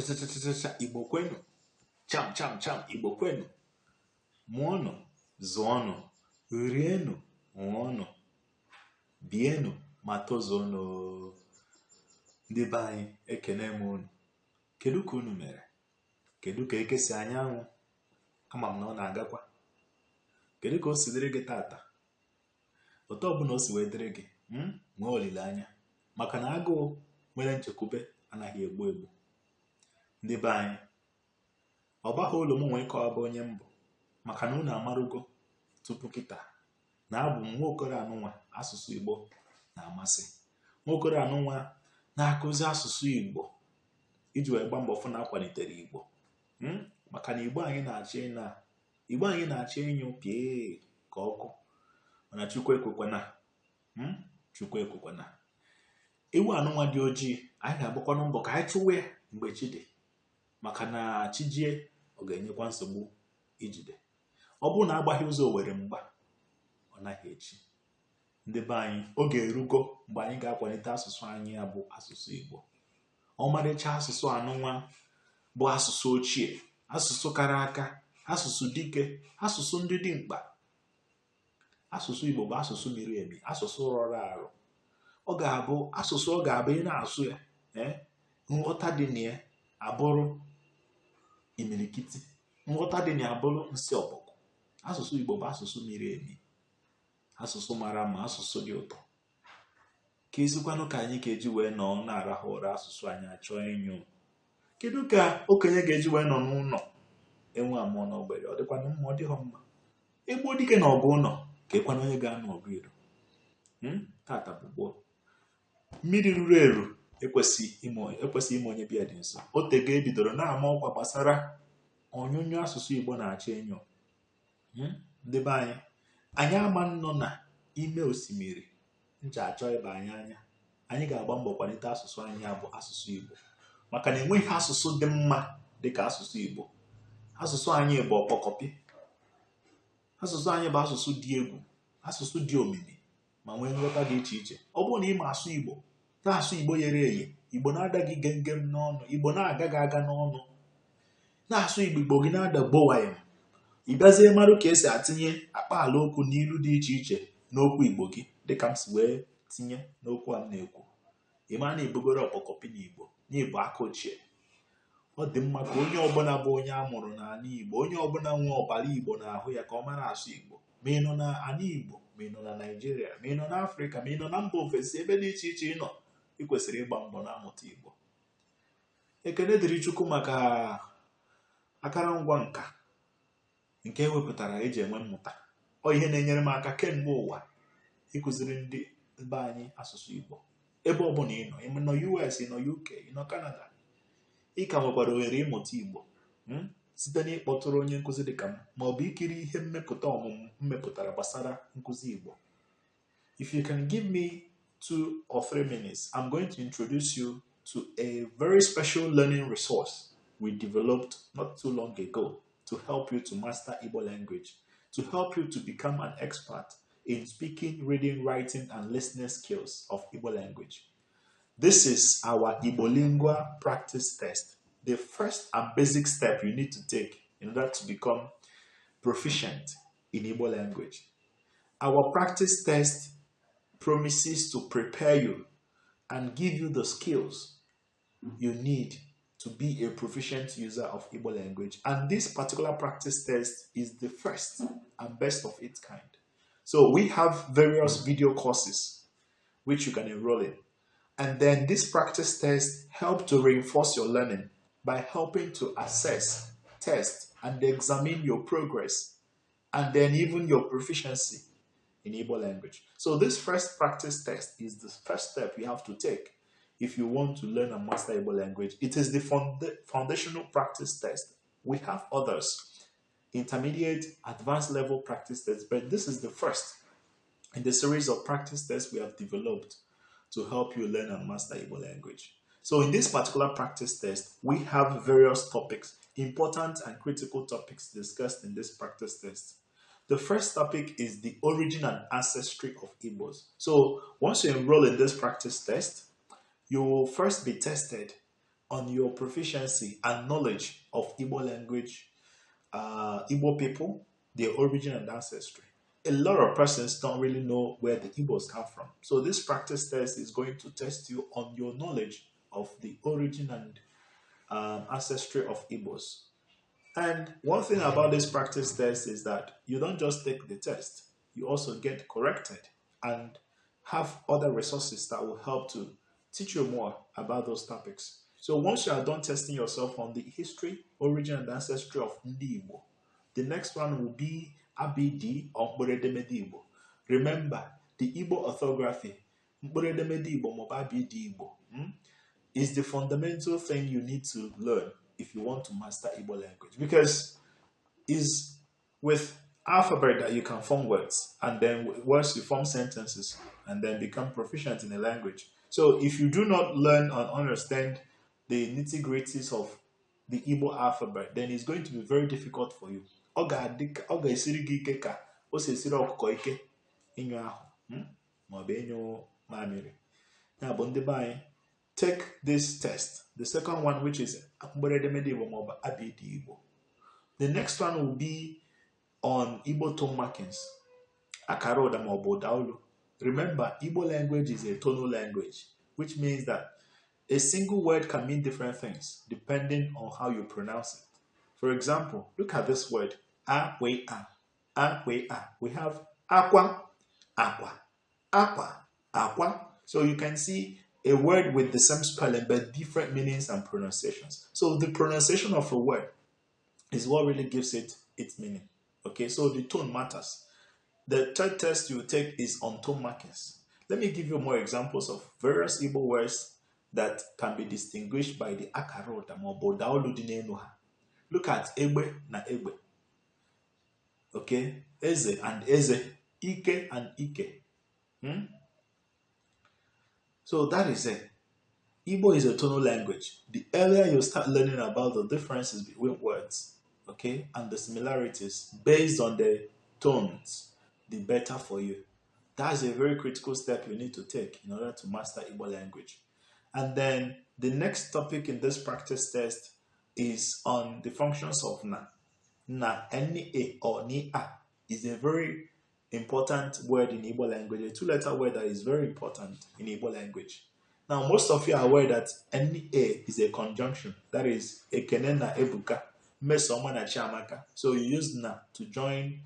Cha Igbo kwenu. Cham Igbo kwenu. Mụọnụ, zụọnụ, rienụ, ṅụọnụ, bienụ ma tozuonụ. Ndị be anyị, ekene m unu. Kedu ka unu mere? Kedu ka ekesi anyanwụ? Ama m na ọ na-agakwa. Kedu ka o si dịrị gị tata? Otu ọbụla o si wee dịrị gị, nwee olileanya, maka na agụụ nwere nchekwube anaghị egbu egbu. Ndị be anyị, ọ baghị ụlọ m nwee ịkọwa bụ onye mbụ, maka na unu amarugo tupu kịta na abụ m nwaokoro anụnwa asụsụ Igbo na-amasị, nwaokoro anụnwa na-akụzi asụsụ Igbo iji wee gba mbọ fụ na akwalitere Igbo. Maka na Igbo anyị na-achọ ịnyụ pịa ka ọkụ, mana Chukwu ekwekwana. Ewu anụnwa dị ojii anyị ga-agbakwanụ mbọ ka anyị chụwa ya mgbe chi dị, maka na chi jie ọ ga-enyekwa nsogbu ijide. Ọ bụrụ na agbaghị ụzọ were mgba, ọ naghị echi. Ndị be anyị, oge erugo mgbe anyị ga-akwalite asụsụ anyị ya bụ asụsụ Igbo. Ọmarịcha asụsụ anụnwa bụ asụsụ ochie, asụsụ kara aka, asụsụ dike, asụsụ ndị dị mkpa. Asụsụ Igbo bụ asụsụ miri emi, asụsụ rọrọ arụ. Ọ ga-abụ asụsụ ọ ga-abụ ị na-asụ ya, nghọta dị na ya abụrụ imirikiti, nghọta dị na ya abụrụ nsị ọbọgwụ. Asụsụ Igbo bụ asụsụ miri emi, asụsụ mara mma, asụsụ dị ụtọ. Ka ezikwanụ ka anyị ga-eji wee nọ na-arahụ ụra asụsụ anyị achọọ ịnyụ? Kedu ka okenye ga-eji wee nọ n'ụlọ enwe amụọ n'ogbere? Ọ dịkwanụ mma? Ọ dịghọ mma? Egbuo dike na ọgụ ụlọ, ka ekwana onye ga-anụ ọgụ iro. Tata bụ gboo. Mmiri ruru eru ekwesị ime onye bịa dị nso. Otego ebidoro na-ama ọkwa gbasara onyonyo asụsụ Igbo na-achọ ịnyụ. Ndị be anyị ama nọ na ime osimiri ncha achọ ịba anyị anya. Anyị ga-agba mbọ kwalite asụsụ anyị bụ asụsụ Igbo, maka na enweghị asụsụ dị mma dịka asụsụ Igbo. Asụsụ anyị bụ ọkpọkọpị. Asụsụ anyị bụ asụsụ dị egwu, asụsụ dị omimi, ma nwee nghọta dị iche iche. Ọ bụrụ na ị ma asụ Igbo, na-asụ Igbo ghere eghe, Igbo na-adaghị gengem n'ọnụ, Igbo na-agaghị aga n'ọnụ, na-asụ Igbo gị na-ada gbowayem, ị bịazie marụ ka esi atinye akpa ala okwu n'ilu dị iche iche n'okwu Igbo gị, dịka m si wee tinye n'okwu a m na-ekwu. Ị mara na ibugoro ọkpọkọpị n'Igbo, n'Igbo aka ochie. Ọ dị mma ka onye ọbụla bụ onye a mụrụ n'ala Igbo, onye ọbụla nwe ọbara Igbo n'ahụ ya, ka ọ mara asụ Igbo. Ma ị nọ n'ala Igbo, ma ị nọ na Naịjirịa, ma ị nọ n'Afrịka, ma ị nọ na mba ofesi, ebe dị iche iche ị nọ, ị kwesịrị ịgba mbọ na-amụta Igbo. Ekene dịrị Chukwu maka akụrụngwa nka nke ewepụtara eji enwe mmụta. Ọ ihe na-enyere m aka kemgbe ụwa ịkụziri ndị be anyị asụsụ Igbo. Ebe ọbụla ị nọ, ị nọ US, ị nọ UK, ị nọ Canada, ị ka nwekwara ohere ịmụta Igbo site n'ịkpọtụrụ onye nkụzi dịka m, ma ọ bụ ikiri ihe mmepụta ọmụmụ mmepụtara gbasara nkụzi Igbo. If you can give me 2 or 3 minutes, I'm going to introduce you to a very special learning resource we developed not too long ago to help you to master Igbo language, to help you to become an expert in speaking, reading, writing, and listening skills of Igbo language. This is our Igbolingua practice test, the first and basic step you need to take in order to become proficient in Igbo language. Our practice test promises to prepare you and give you the skills you need to be a proficient user of Igbo language. And this particular practice test is the first and best of its kind. So we have various video courses which you can enroll in. And then this practice test helps to reinforce your learning by helping to assess, test, and examine your progress, and then even your proficiency in Igbo language. So this first practice test is the first step you have to take if you want to learn and master Igbo language. It is the foundational practice test. We have others, intermediate, advanced level practice tests, but this is the first in the series of practice tests we have developed to help you learn and master Igbo language. So in this particular practice test, we have various topics, important and critical topics discussed in this practice test. The first topic is the origin and ancestry of Igbos. So once you enroll in this practice test, you will first be tested on your proficiency and knowledge of Igbo language, Igbo people, their origin and ancestry. A lot of persons don't really know where the Igbos come from. So this practice test is going to test you on your knowledge of the origin and ancestry of Igbos. And one thing about this practice test is that you don't just take the test, you also get corrected and have other resources that will help to teach you more about those topics. So once you are done testing yourself on the history, origin, and ancestry of Ndi Igbo, the next one will be ABD or Mkpụrụedemede Igbo. Remember, the Igbo orthography, Mkpụrụedemede Igbo or ABD Igbo, is the fundamental thing you need to learn if you want to master Igbo language, because it's with alphabet that you can form words, and then words you form sentences, and then become proficient in a language. So if you do not learn and understand the nitty-gritties of the Igbo alphabet, then it's going to be very difficult for you. Take this test. The second one, which is the next one will be on Igbo tone markings. Remember, Igbo language is a tonal language, which means that a single word can mean different things depending on how you pronounce it. For example, look at this word, a-we-a. A-we-a. We have aqua, aqua, aqua, aqua. So you can see a word with the same spelling but different meanings and pronunciations. So the pronunciation of a word is what really gives it its meaning. Okay, so the tone matters. The third test you take is on tone markings. Let me give you more examples of various Igbo words that can be distinguished by the akara ụda ma ọ bụ ụda olu dị n'elu ha. Look at egbe na egbe. Okay, eze and eze, ike and ike. So that is it. Igbo is a tonal language. The earlier you start learning about the differences between words, okay, and the similarities based on the tones, the better for you. That's a very critical step you need to take in order to master Igbo language. And then the next topic in this practice test is on the functions of na. Na, N-A or Ni-A is a very important word in Igbo language, a two-letter word that is very important in Igbo language. Now, most of you are aware that N-A is a conjunction. That is, Ekene na Ebuka, Mesoma na Chiamaka. So you use na to join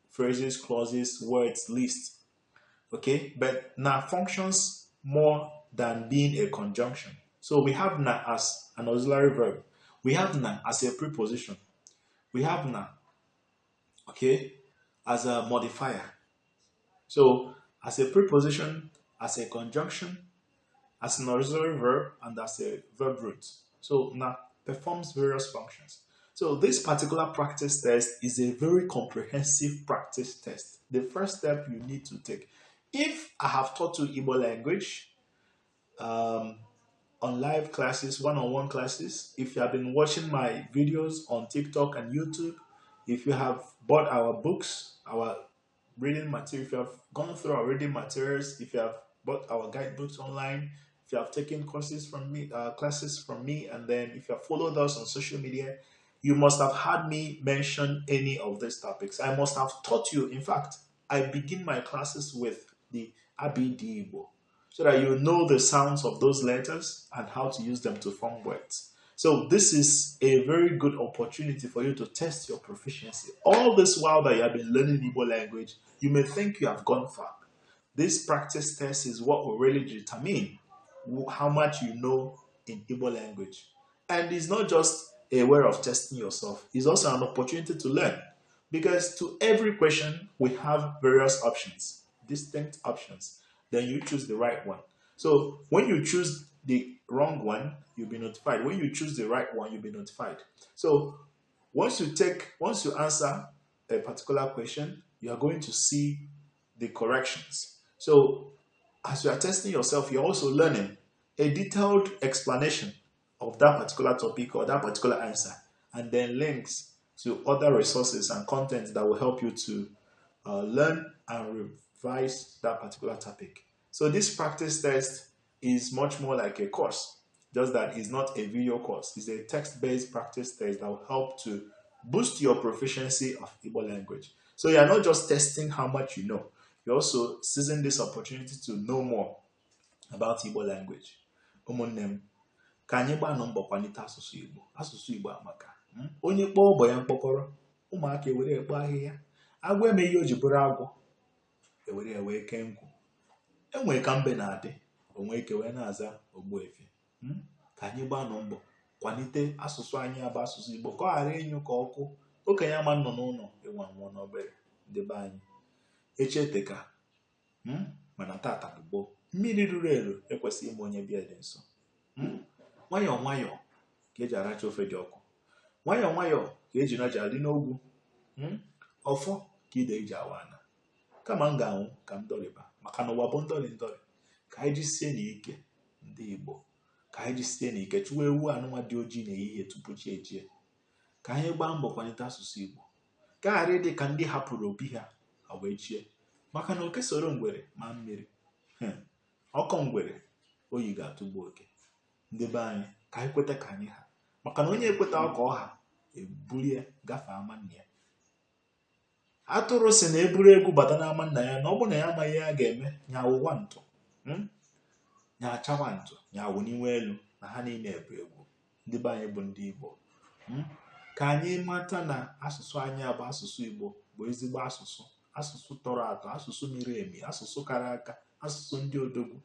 phrases, clauses, words, lists. Okay, but na functions more than being a conjunction. So we have na as an auxiliary verb. We have na as a preposition. We have na, okay, as a modifier. So as a preposition, as a conjunction, as an auxiliary verb, and as a verb root. So na performs various functions. So this particular practice test is a very comprehensive practice test. The first step you need to take. If I have taught you Igbo language on live classes, one-on-one classes, if you have been watching my videos on TikTok and YouTube, if you have bought our books, our reading material, if you have gone through our reading materials, if you have bought our guidebooks online, if you have taken courses from me, classes from me, and then if you have followed us on social media, you must have heard me mention any of these topics. I must have taught you. In fact, I begin my classes with the ABD Igbo, so that you know the sounds of those letters and how to use them to form words. So this is a very good opportunity for you to test your proficiency. All this while that you have been learning Igbo language, you may think you have gone far. This practice test is what will really determine how much you know in Igbo language. And it's not just a way of testing yourself. It's also an opportunity to learn. Because to every question, we have various options, distinct options. Then you choose the right one. So when you choose the wrong one, you'll be notified. When you choose the right one, you'll be notified. So once you answer a particular question, you are going to see the corrections. So as you are testing yourself, you're also learning a detailed explanation of that particular topic or that particular answer, and then links to other resources and content that will help you to learn and revise that particular topic. So this practice test is much more like a course. just that it's not a video course. It's a text-based practice test that will help to boost your proficiency of Igbo language. So you're not just testing how much you know, you're also seizing this opportunity to know more about Igbo language. Ụmụnne m, ka anyị gbanụ mbọ kwalite asụsụ Igbo. Asụsụ Igbo amaka. Onye kpọọ ụbọ ya mkpọkọrọ, ụmụaka ewere ekpo ahịhịa. Agwọ eme ihe o ji bụrụ agwọ, ewere ewe kee nkwu. Enwere ka mbe na-adị, onwe ike wee na-aza Ogbuefi. Ka anyị gbanụ mbọ kwalite asụsụ anyị abụ asụsụ Igbo ka ọ ghara ịnyụ ka ọkụ. Okenye ama nọ n'ụlọ ịnwa nwụọ n'obere. Ndị be anyị echeteka, mana tata bụ gboo. Mmiri ruru eru ekwesịghị ime onye bịa dị nso. Nwayọọ nwayọọ ka eji aracha ofe dị ọkụ. Nwayọọ nwayọọ ka eji naja adị n'ogwu. Ọfọ ka ide iji awa ana. Kama m ga-anwụ ka m dọrịba, maka na ụwa bụ ndọrị ndọrị. Ka anyị jisie n'ike ndị Igbo, ka anyị jisie n'ike chụwa ewu anụnwa dị ojii n'ehihie tupu chi ejie. Ka anyị gbaa mbọ kwalite asụsụ Igbo, ka ghara ịdị ka ndị hapụrụ obi ha wee chie. Maka na oke soro ngwere ma mmiri, ọkọ ngwere oyi ga-atụgbu oke. Ndị be anyị ka anyị kweta ka anyị ha, maka na onye ekweta ọka ọha ebulie gafee ama nna ya. Atụrụ si na eburu egwu bata n'ama nna ya, na ọ bụ na ya amaghị ya ga-eme, nya awụwa ntụ, nya achawa ntụ, nya awụ n'iwe elu, na ha niile ebu egwu. Ndị be anyị bụ ndị Igbo, ka anyị mata na asụsụ anyị bụ asụsụ Igbo bụ ezigbo asụsụ, asụsụ tọrọ atọ, asụsụ miri emi, asụsụ kara aka, asụsụ ndị odogwu.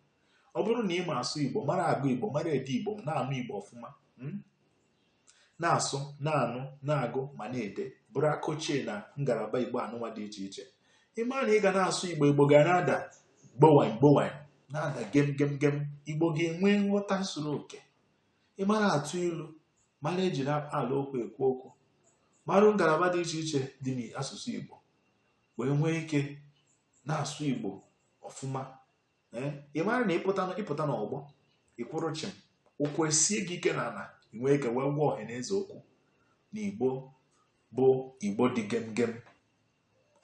Ọ bụrụ na ị ma asụ Igbo, mara agụ Igbo, mara ede Igbo, na-anụ Igbo ọfụma, na-asụ, na-anụ, na-agụ ma na-ede, bụrụ aka ochie na ngalaba Igbo anụnwa dị iche iche. Ịma na ị ga na-asụ Igbo, Igbo ga na-ada gbowany gbowany, na-ada gem gem gem. Igbo ga-enwe nghọta zuru oke. Ị mara atụ ilu, mara ejiri ala okwu ekwu okwu, mara ngalaba dị iche iche dị n'asụsụ Igbo, wee nwee ike na-asụ Igbo ọfụma. Ị mara na ịpụta n'ọgbọ, ịkwụrụ chịm, ụkwụ esie gị ike n'ala, ị nwee ike wee gwa ọha na eze okwu na Igbo bụ Igbo dị gem gem.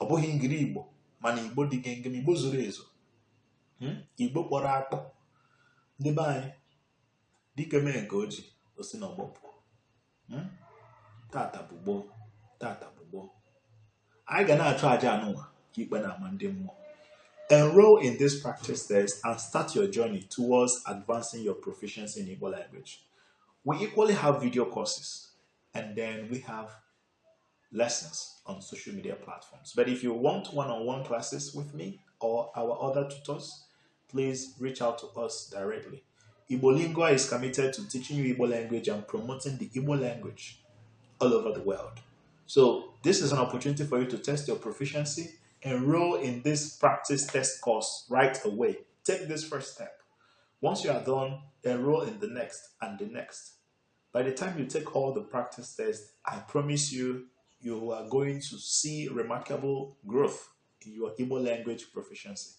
Ọ bụghị ngiri Igbo, mana Igbo dị gem gem, Igbo zuru ezu, Igbo kpọrọ akpọ. Ndị be anyị dike mee nke o ji o si n'ọgbọ pụọ. Tata bụ gboo, tata bụ gboo. Anyị ga na-achụ aja anụnwa ka ikpe na-ama ndị mmụọ. Enroll in this practice test and start your journey towards advancing your proficiency in Igbo language. We equally have video courses, and then we have lessons on social media platforms. But if you want one-on-one classes with me or our other tutors, please reach out to us directly. Igbolingua is committed to teaching you Igbo language and promoting the Igbo language all over the world. So this is an opportunity for you to test your proficiency. Enroll in this practice test course right away. Take this first step. Once you are done, enroll in the next and the next. By the time you take all the practice tests, I promise you, you are going to see remarkable growth in your Igbo language proficiency.